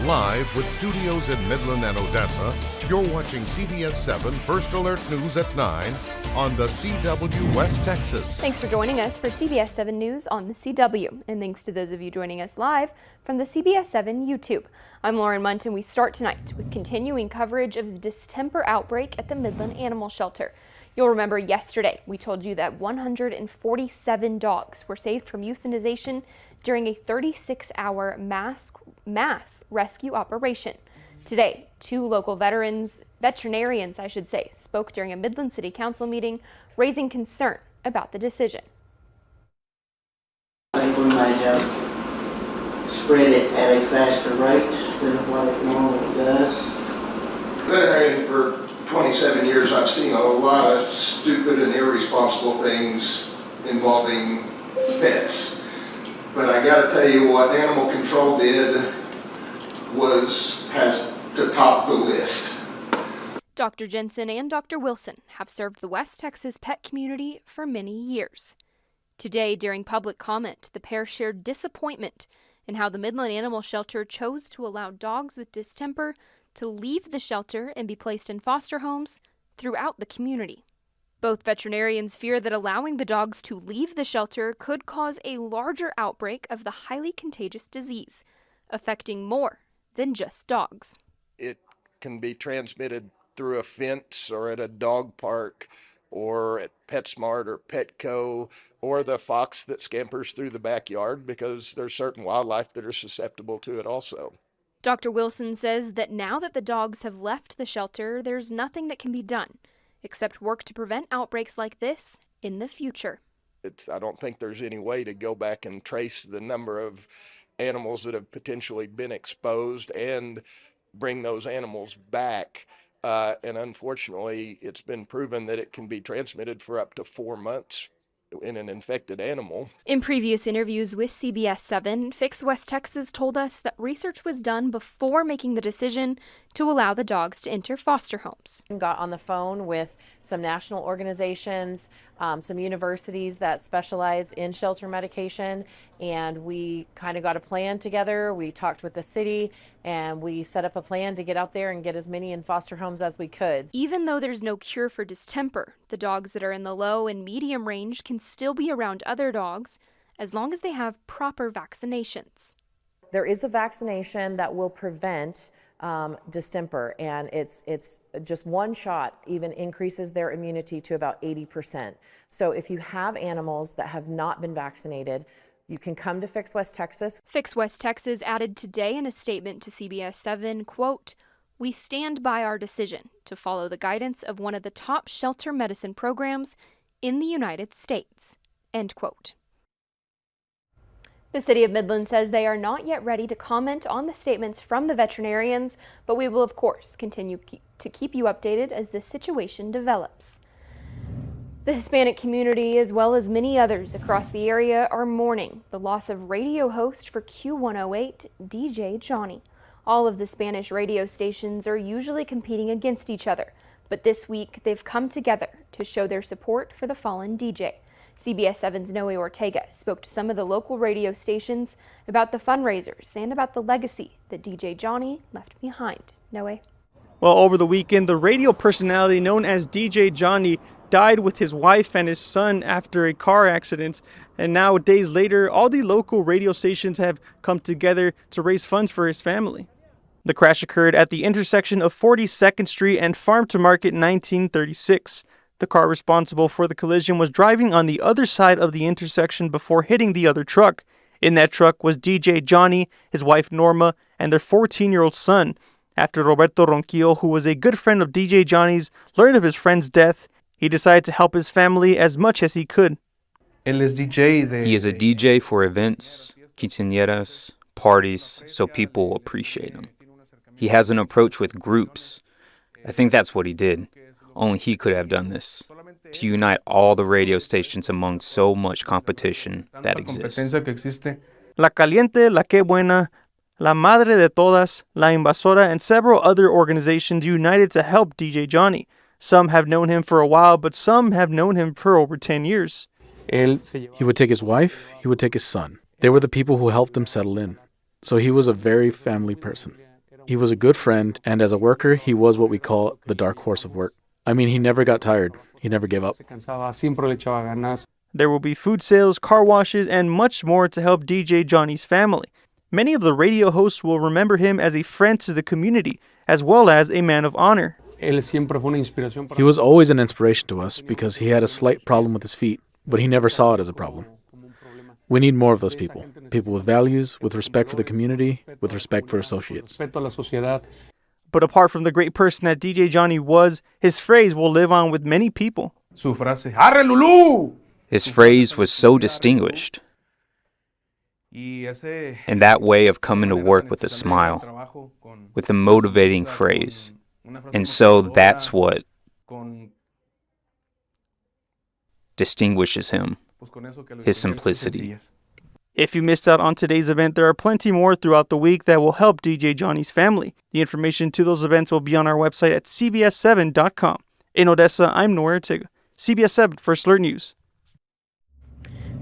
Live with studios in Midland and Odessa, you're watching CBS7 First Alert News at 9 on the CW West Texas. Thanks for joining us for CBS7 News on the CW. And thanks to those of you joining us live from the CBS7 YouTube. I'm Lauren Munt, and we start tonight with continuing coverage of the distemper outbreak at the Midland Animal Shelter. You'll remember yesterday we told you that 147 dogs were saved from euthanization during a 36-hour mass rescue operation. Today, two local veterinarians, spoke during a Midland City Council meeting, raising concern about the decision. I think we might have spread it at a faster rate than what it normally does. Veterinarian for 27 years, I've seen a lot of stupid and irresponsible things involving pets. But I got to tell you, what animal control did has to top the list. Dr. Jensen and Dr. Wilson have served the West Texas pet community for many years. Today, during public comment, the pair shared disappointment in how the Midland Animal Shelter chose to allow dogs with distemper to leave the shelter and be placed in foster homes throughout the community. Both veterinarians fear that allowing the dogs to leave the shelter could cause a larger outbreak of the highly contagious disease, affecting more than just dogs. It can be transmitted through a fence or at a dog park or at PetSmart or Petco or the fox that scampers through the backyard, because there's certain wildlife that are susceptible to it also. Dr. Wilson says that now that the dogs have left the shelter, there's nothing that can be done except work to prevent outbreaks like this in the future. I don't think there's any way to go back and trace the number of animals that have potentially been exposed and bring those animals back. And unfortunately, it's been proven that it can be transmitted for up to 4 months in an infected animal. In previous interviews with CBS7, Fix West Texas told us that research was done before making the decision to allow the dogs to enter foster homes. Got on the phone with some national organizations, some universities that specialize in shelter medication, and we kind of got a plan together. We talked with the city, and we set up a plan to get out there and get as many in foster homes as we could. Even though there's no cure for distemper, the dogs that are in the low and medium range can still be around other dogs as long as they have proper vaccinations. There is a vaccination that will prevent distemper, and it's just one shot even increases their immunity to about 80%. So if you have animals that have not been vaccinated, you can come to Fix West Texas. Fix West Texas added today in a statement to CBS7, quote, "We stand by our decision to follow the guidance of one of the top shelter medicine programs in the United States," end quote. The City of Midland says they are not yet ready to comment on the statements from the veterinarians, but we will, of course, continue to keep you updated as the situation develops. The Hispanic community, as well as many others across the area, are mourning the loss of radio host for Q108, DJ Johnny. All of the Spanish radio stations are usually competing against each other, but this week they've come together to show their support for the fallen DJ. CBS7's Noe Ortega spoke to some of the local radio stations about the fundraisers and about the legacy that DJ Johnny left behind. Noe? Well, over the weekend, the radio personality known as DJ Johnny died with his wife and his son after a car accident. And now, days later, all the local radio stations have come together to raise funds for his family. The crash occurred at the intersection of 42nd Street and Farm to Market 1936. The car responsible for the collision was driving on the other side of the intersection before hitting the other truck. In that truck was DJ Johnny, his wife Norma, and their 14-year-old son. After Roberto Ronquillo, who was a good friend of DJ Johnny's, learned of his friend's death, he decided to help his family as much as he could. He is a DJ for events, quinceañeras, parties, so people appreciate him. He has an approach with groups. I think that's what he did. Only he could have done this, to unite all the radio stations among so much competition that exists. La Caliente, La Que Buena, La Madre de Todas, La Invasora, and several other organizations united to help DJ Johnny. Some have known him for a while, but some have known him for over 10 years. He would take his wife, he would take his son. They were the people who helped him settle in. So he was a very family person. He was a good friend, and as a worker, he was what we call the dark horse of work. I mean, he never got tired. He never gave up. There will be food sales, car washes, and much more to help DJ Johnny's family. Many of the radio hosts will remember him as a friend to the community, as well as a man of honor. He was always an inspiration to us because he had a slight problem with his feet, but he never saw it as a problem. We need more of those people. People with values, with respect for the community, with respect for associates. But apart from the great person that DJ Johnny was, his phrase will live on with many people. His phrase was so distinguished. And that way of coming to work with a smile, with a motivating phrase. And so that's what distinguishes him, his simplicity. If you missed out on today's event, there are plenty more throughout the week that will help DJ Johnny's family. The information to those events will be on our website at CBS7.com. In Odessa, I'm Nora Ortega. CBS7 First Alert News.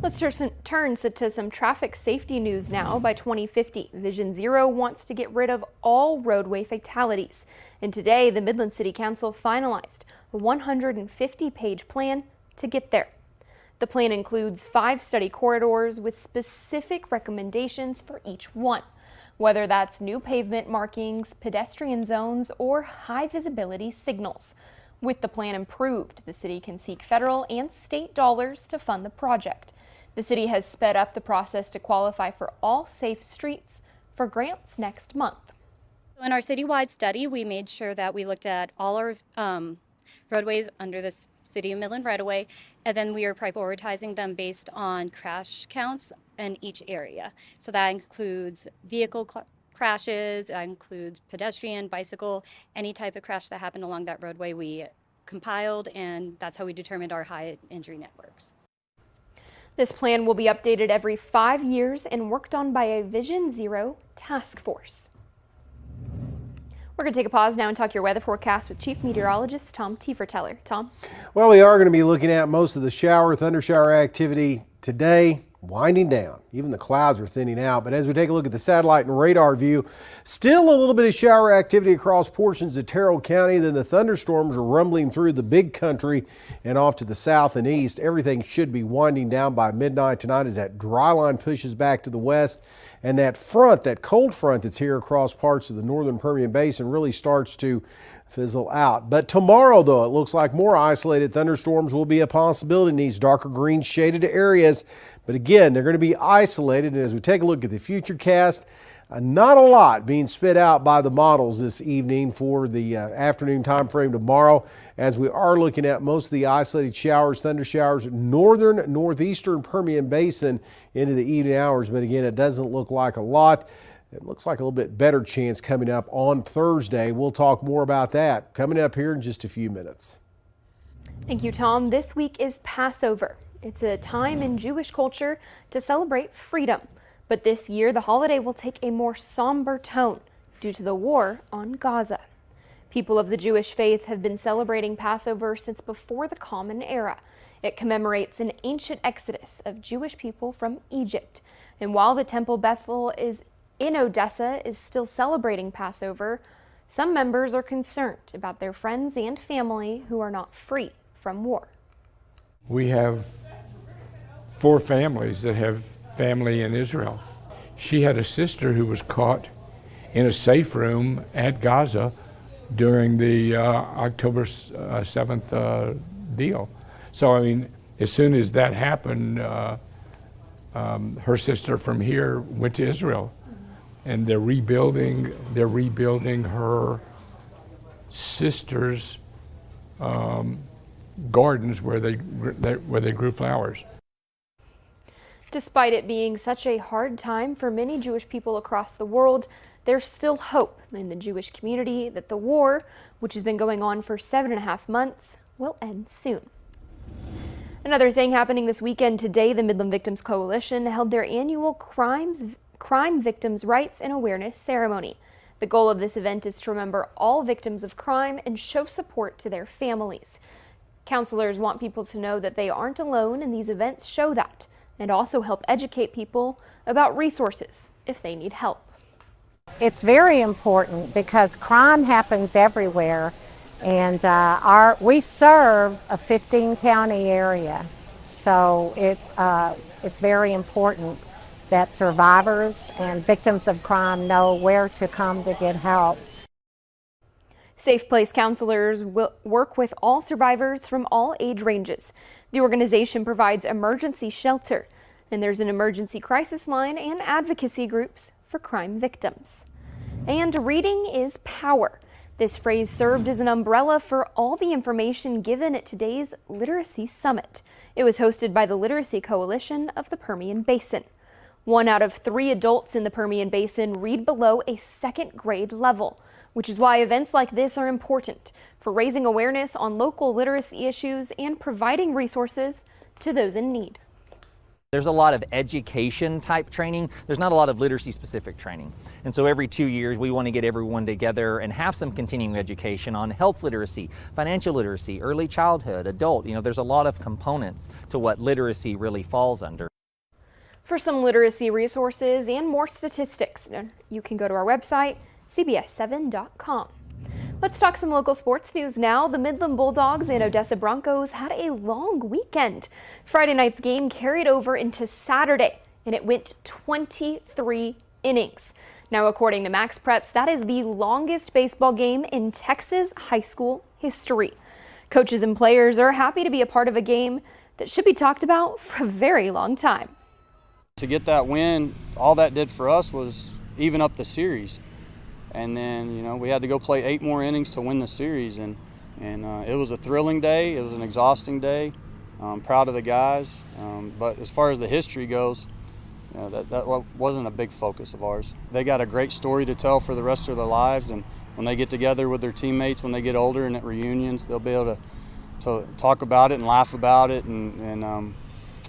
Let's turn to some traffic safety news now. By 2050, Vision Zero wants to get rid of all roadway fatalities. And today, the Midland City Council finalized a 150-page plan to get there. The plan includes 5 study corridors with specific recommendations for each one, whether that's new pavement markings, pedestrian zones, or high visibility signals. With the plan approved, the city can seek federal and state dollars to fund the project. The city has sped up the process to qualify for all safe streets for grants next month. In our citywide study, we made sure that we looked at all our roadways under the City of Midland right-of-way, and then we are prioritizing them based on crash counts in each area. So that includes vehicle crashes, that includes pedestrian, bicycle, any type of crash that happened along that roadway we compiled, and that's how we determined our high injury networks. This plan will be updated every 5 years and worked on by a Vision Zero task force. We're going to take a pause now and talk your weather forecast with Chief Meteorologist Tom Tieferteller. Tom? Well, we are going to be looking at most of the thunder shower activity today winding down. Even the clouds are thinning out. But as we take a look at the satellite and radar view, still a little bit of shower activity across portions of Terrell County. Then the thunderstorms are rumbling through the big country and off to the south and east. Everything should be winding down by midnight tonight as that dry line pushes back to the west. And that front, that cold front that's here across parts of the northern Permian Basin really starts to fizzle out. But tomorrow, though, it looks like more isolated thunderstorms will be a possibility in these darker green shaded areas. But again, they're going to be isolated. And as we take a look at the futurecast, not a lot being spit out by the models this evening for the afternoon time frame tomorrow, as we are looking at most of the isolated showers, thunder showers, northern, northeastern Permian Basin into the evening hours. But again, it doesn't look like a lot. It looks like a little bit better chance coming up on Thursday. We'll talk more about that coming up here in just a few minutes. Thank you, Tom. This week is Passover. It's a time in Jewish culture to celebrate freedom. But this year, the holiday will take a more somber tone due to the war on Gaza. People of the Jewish faith have been celebrating Passover since before the Common Era. It commemorates an ancient exodus of Jewish people from Egypt. And while the Temple Bethel in Odessa is still celebrating Passover, some members are concerned about their friends and family who are not free from war. We have 4 families that have family in Israel. She had a sister who was caught in a safe room at Gaza during the October 7th deal. So, I mean, as soon as that happened, her sister from here went to Israel, and they're rebuilding her sister's gardens where they grew flowers. Despite it being such a hard time for many Jewish people across the world, there's still hope in the Jewish community that the war, which has been going on for 7.5 months, will end soon. Another thing happening this weekend today, the Midland Victims Coalition held their annual Crime Victims' Rights and Awareness ceremony. The goal of this event is to remember all victims of crime and show support to their families. Counselors want people to know that they aren't alone, and these events show that, and also help educate people about resources if they need help. It's very important because crime happens everywhere, and we serve a 15-county area, so it's very important that survivors and victims of crime know where to come to get help. Safe Place counselors will work with all survivors from all age ranges. The organization provides emergency shelter, and there's an emergency crisis line and advocacy groups for crime victims. And reading is power. This phrase served as an umbrella for all the information given at today's Literacy Summit. It was hosted by the Literacy Coalition of the Permian Basin. 1 out of 3 adults in the Permian Basin read below a 2nd grade level, which is why events like this are important for raising awareness on local literacy issues and providing resources to those in need. There's a lot of education type training. There's not a lot of literacy specific training. And so every 2 years we want to get everyone together and have some continuing education on health literacy, financial literacy, early childhood, adult. There's a lot of components to what literacy really falls under. For some literacy resources and more statistics, you can go to our website, CBS7.com. Let's talk some local sports news now. The Midland Bulldogs and Odessa Broncos had a long weekend. Friday night's game carried over into Saturday, and it went 23 innings. Now, according to Max Preps, that is the longest baseball game in Texas high school history. Coaches and players are happy to be a part of a game that should be talked about for a very long time. To get that win, all that did for us was even up the series. And then, we had to go play 8 more innings to win the series. And it was a thrilling day. It was an exhausting day. I'm proud of the guys. But as far as the history goes, that wasn't a big focus of ours. They got a great story to tell for the rest of their lives. And when they get together with their teammates, when they get older and at reunions, they'll be able to talk about it and laugh about it and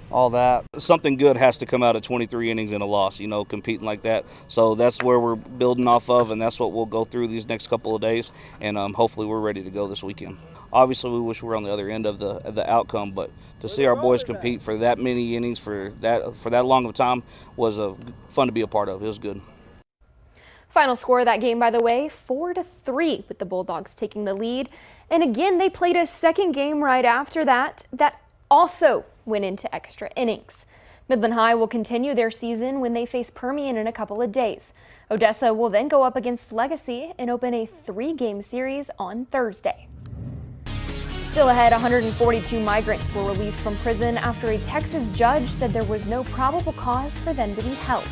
all that. Something good has to come out of 23 innings and a loss, competing like that. So that's where we're building off of, and that's what we'll go through these next couple of days, and hopefully we're ready to go this weekend. Obviously, we wish we were on the other end of the outcome, but to see our boys compete for that many innings for that long of a time was fun to be a part of. It was good. Final score of that game, by the way, 4-3, with the Bulldogs taking the lead. And again, they played a second game right after that also went into extra innings. Midland High will continue their season when they face Permian in a couple of days. Odessa will then go up against Legacy and open a 3-game series on Thursday. Still ahead, 142 migrants were released from prison after a Texas judge said there was no probable cause for them to be held.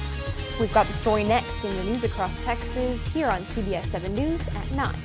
We've got the story next in your News Across Texas here on CBS 7 News at 9.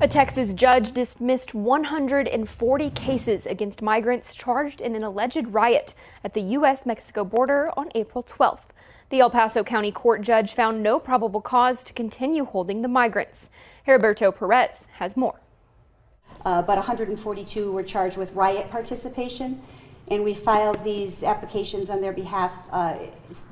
A Texas judge dismissed 140 cases against migrants charged in an alleged riot at the U.S.-Mexico border on April 12th. The El Paso County Court judge found no probable cause to continue holding the migrants. Heriberto Perez has more. But 142 were charged with riot participation, and we filed these applications on their behalf,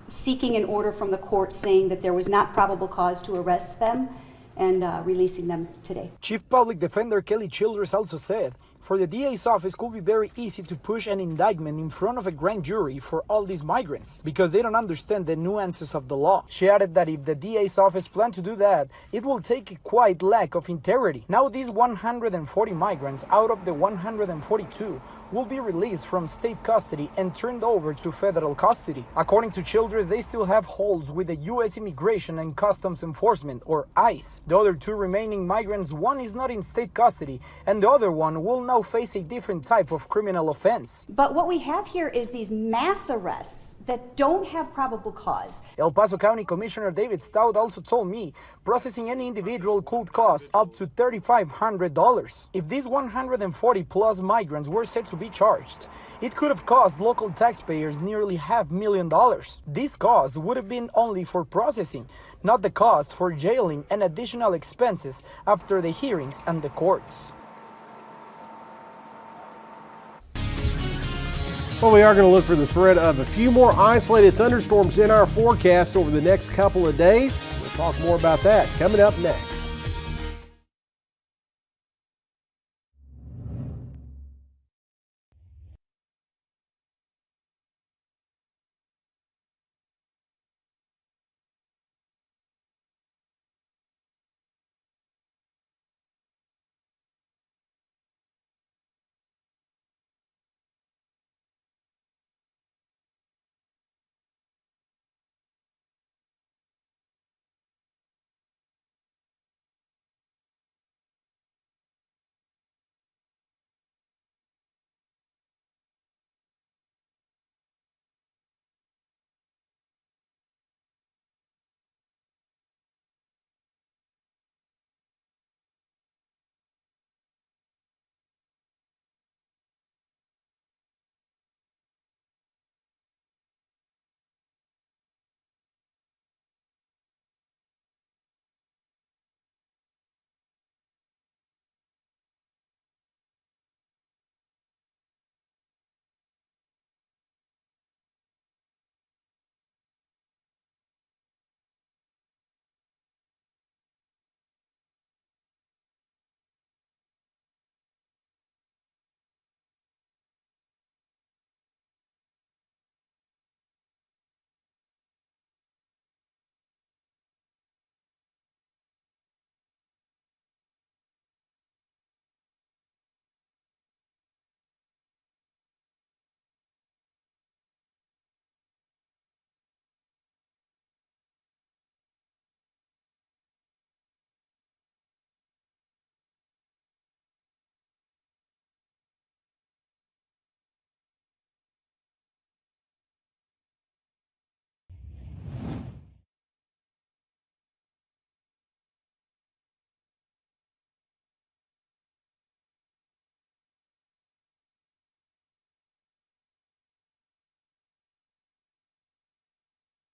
seeking an order from the court saying that there was not probable cause to arrest them, and releasing them today. Chief Public Defender Kelly Childress also said, for the DA's office could be very easy to push an indictment in front of a grand jury for all these migrants because they don't understand the nuances of the law. She added that if the DA's office planned to do that, it will take a quite lack of integrity. Now these 140 migrants out of the 142 will be released from state custody and turned over to federal custody. According to Childress, they still have holds with the U.S. Immigration and Customs Enforcement, or ICE. The other two remaining migrants, one is not in state custody, and the other one will now face a different type of criminal offense. But what we have here is these mass arrests that don't have probable cause. El Paso County Commissioner David Stout also told me processing any individual could cost up to $3,500. If these 140 plus migrants were set to be charged, it could have cost local taxpayers nearly $500,000. This cost would have been only for processing, not the cost for jailing and additional expenses after the hearings and the courts. Well, we are going to look for the threat of a few more isolated thunderstorms in our forecast over the next couple of days. We'll talk more about that coming up next.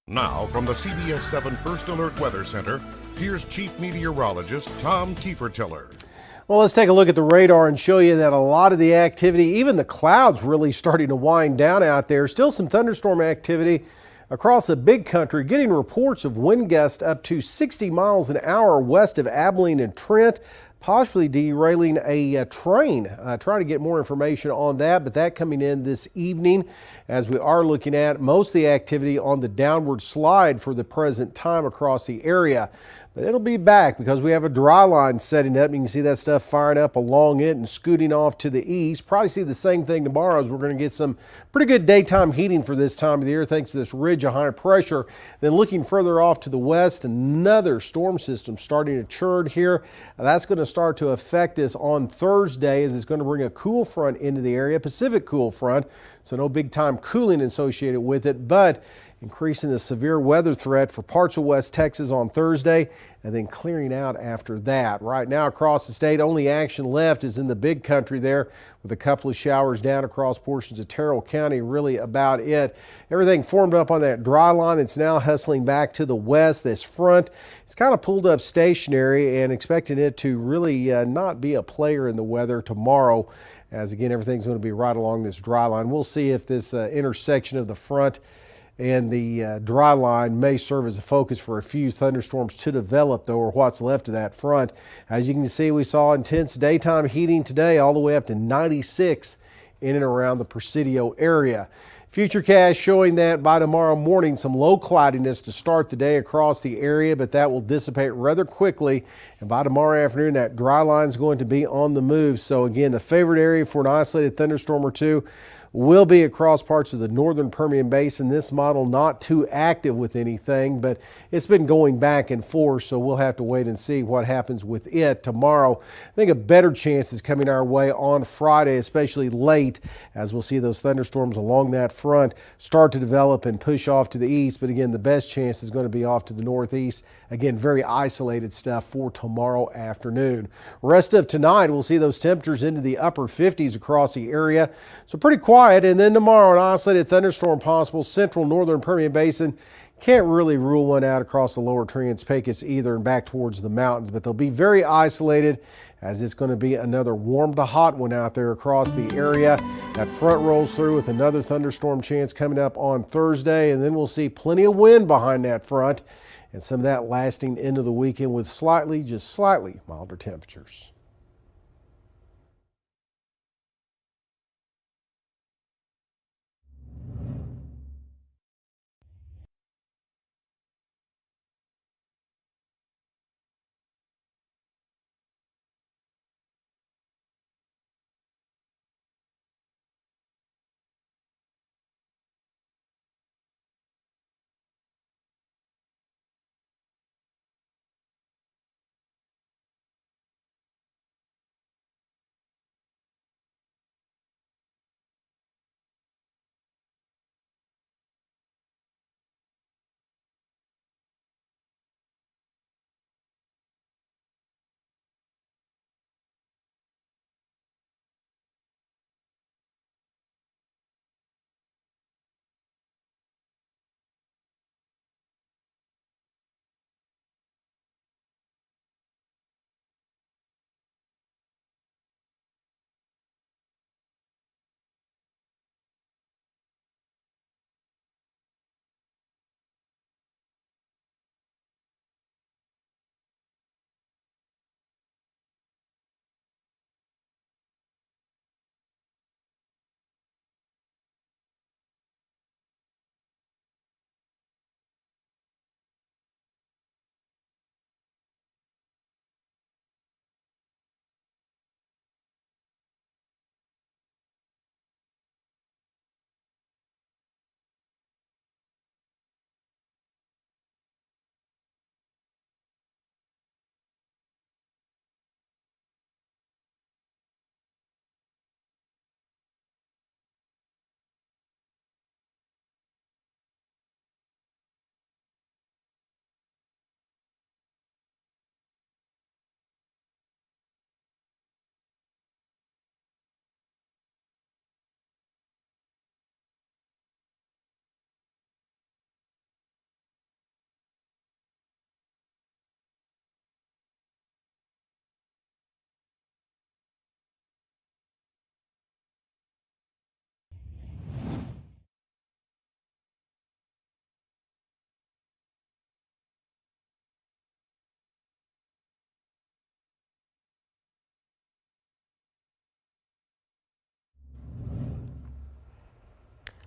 Now, from the CBS7 First Alert Weather Center, here's Chief Meteorologist Tom Tiefertiller. Well, let's take a look at the radar and show you that a lot of the activity, even the clouds, really starting to wind down out there. Still some thunderstorm activity across the big country, getting reports of wind gusts up to 60 miles an hour west of Abilene and Trent, possibly derailing a train. Trying to get more information on that, but that coming in this evening as we are looking at most of the activity on the downward slide for the present time across the area. But it'll be back because we have a dry line setting up. You can see that stuff firing up along it and scooting off to the east. Probably see the same thing tomorrow as we're going to get some pretty good daytime heating for this time of the year thanks to this ridge of high pressure. Then looking further off to the west, another storm system starting to churn here. That's going to start to affect us on Thursday as it's going to bring a cool front into the area, Pacific cool front. So no big time cooling associated with it, but increasing the severe weather threat for parts of West Texas on Thursday and then clearing out after that. Right now across the state, only action left is in the big country there with a couple of showers down across portions of Terrell County, really about it. Everything formed up on that dry line. It's now hustling back to the west. This front, it's kind of pulled up stationary and expecting it to really not be a player in the weather tomorrow, as again everything's going to be right along this dry line. We'll see if this intersection of the front and the dry line may serve as a focus for a few thunderstorms to develop, though, or what's left of that front. As you can see, we saw intense daytime heating today all the way up to 96 in and around the Presidio area. Futurecast showing that by tomorrow morning, some low cloudiness to start the day across the area, but that will dissipate rather quickly. And by tomorrow afternoon, that dry line is going to be on the move. So again, the favorite area for an isolated thunderstorm or two will be across parts of the northern Permian Basin. This model not too active with anything, but it's been going back and forth, so we'll have to wait and see what happens with it tomorrow. I think a better chance is coming our way on Friday, especially late, as we'll see those thunderstorms along that front start to develop and push off to the east. But again, the best chance is going to be off to the northeast. Again, very isolated stuff for tomorrow afternoon. Rest of tonight, we'll see those temperatures into the upper 50s across the area, so pretty quiet. And then tomorrow, an isolated thunderstorm possible central northern Permian Basin. Can't really rule one out across the lower Trans-Pecos either and back towards the mountains, but they'll be very isolated, as it's going to be another warm to hot one out there across the area. That front rolls through with another thunderstorm chance coming up on Thursday, and then we'll see plenty of wind behind that front and some of that lasting into the weekend with just slightly milder temperatures.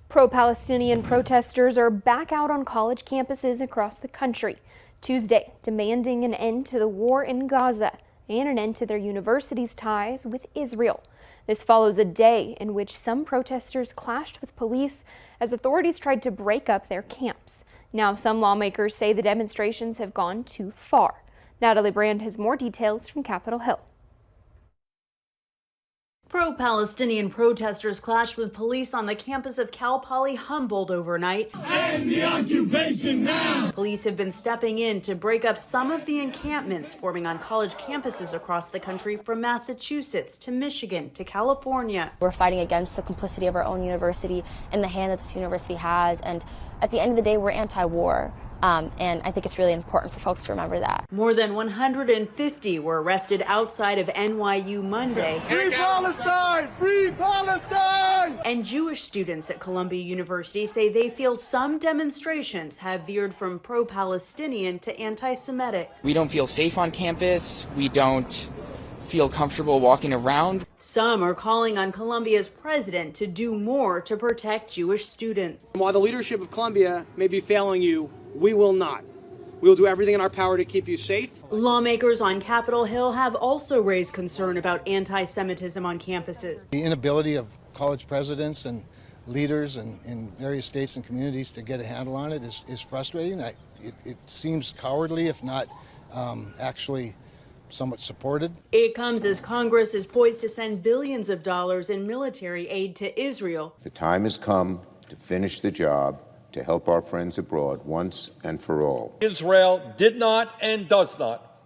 Pro-Palestinian protesters are back out on college campuses across the country Tuesday, demanding an end to the war in Gaza and an end to their university's ties with Israel. This follows a day in which some protesters clashed with police as authorities tried to break up their camps. Now, some lawmakers say the demonstrations have gone too far. Natalie Brand has more details from Capitol Hill. Pro-Palestinian protesters clashed with police on the campus of Cal Poly Humboldt overnight. End the occupation now! Police have been stepping in to break up some of the encampments forming on college campuses across the country, from Massachusetts to Michigan to California. We're fighting against the complicity of our own university and the hand that this university has, and at the end of the day, we're anti-war. And I think it's really important for folks to remember that. More than 150 were arrested outside of NYU Monday. Free Palestine! Free Palestine! And Jewish students at Columbia University say they feel some demonstrations have veered from pro-Palestinian to anti-Semitic. We don't feel safe on campus. We don't feel comfortable walking around. Some are calling on Columbia's president to do more to protect Jewish students. While the leadership of Columbia may be failing you, we will not. We will do everything in our power to keep you safe. Lawmakers on Capitol Hill have also raised concern about anti-Semitism on campuses. The inability of college presidents and leaders in various states and communities to get a handle on it is frustrating. It seems cowardly, if not actually somewhat supported. It comes as Congress is poised to send billions of dollars in military aid to Israel. The time has come to finish the job, to help our friends abroad once and for all. Israel did not and does not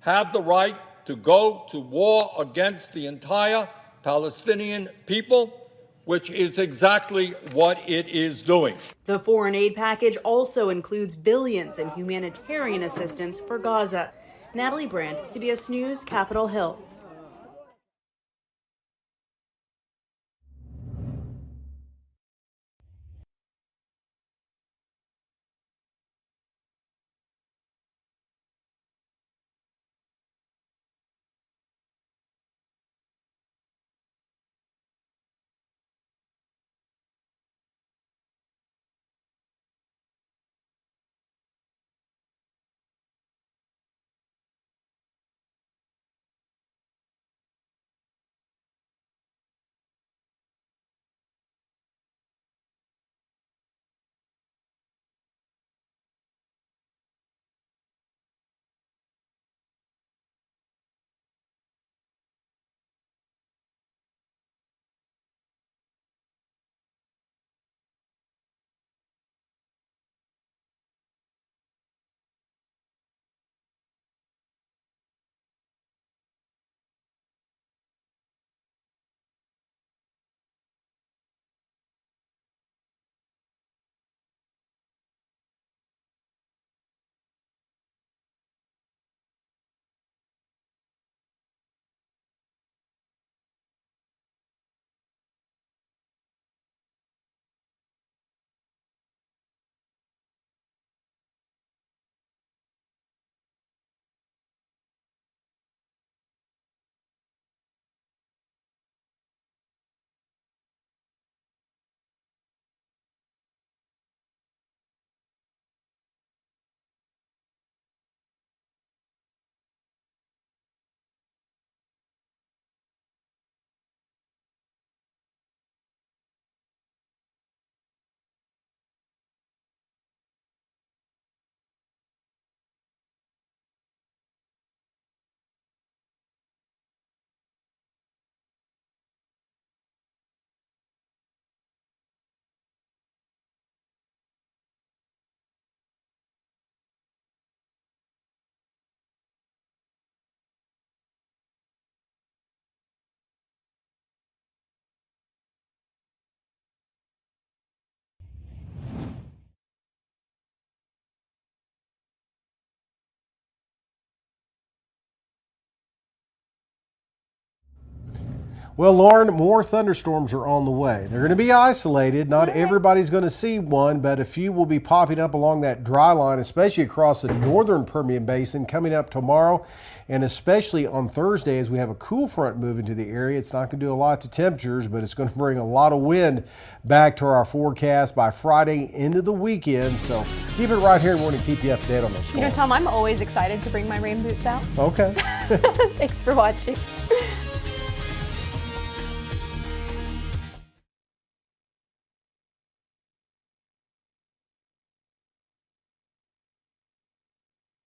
have the right to go to war against the entire Palestinian people, which is exactly what it is doing. The foreign aid package also includes billions in humanitarian assistance for Gaza. Natalie Brandt, CBS News, Capitol Hill. Well, Lauren, more thunderstorms are on the way. They're going to be isolated. Not everybody's going to see one, but a few will be popping up along that dry line, especially across the northern Permian Basin coming up tomorrow, and especially on Thursday as we have a cool front moving to the area. It's not going to do a lot to temperatures, but it's going to bring a lot of wind back to our forecast by Friday into the weekend. So keep it right here, and we're going to keep you up to date on those storms. You know, Tom, I'm always excited to bring my rain boots out. Okay. Thanks for watching.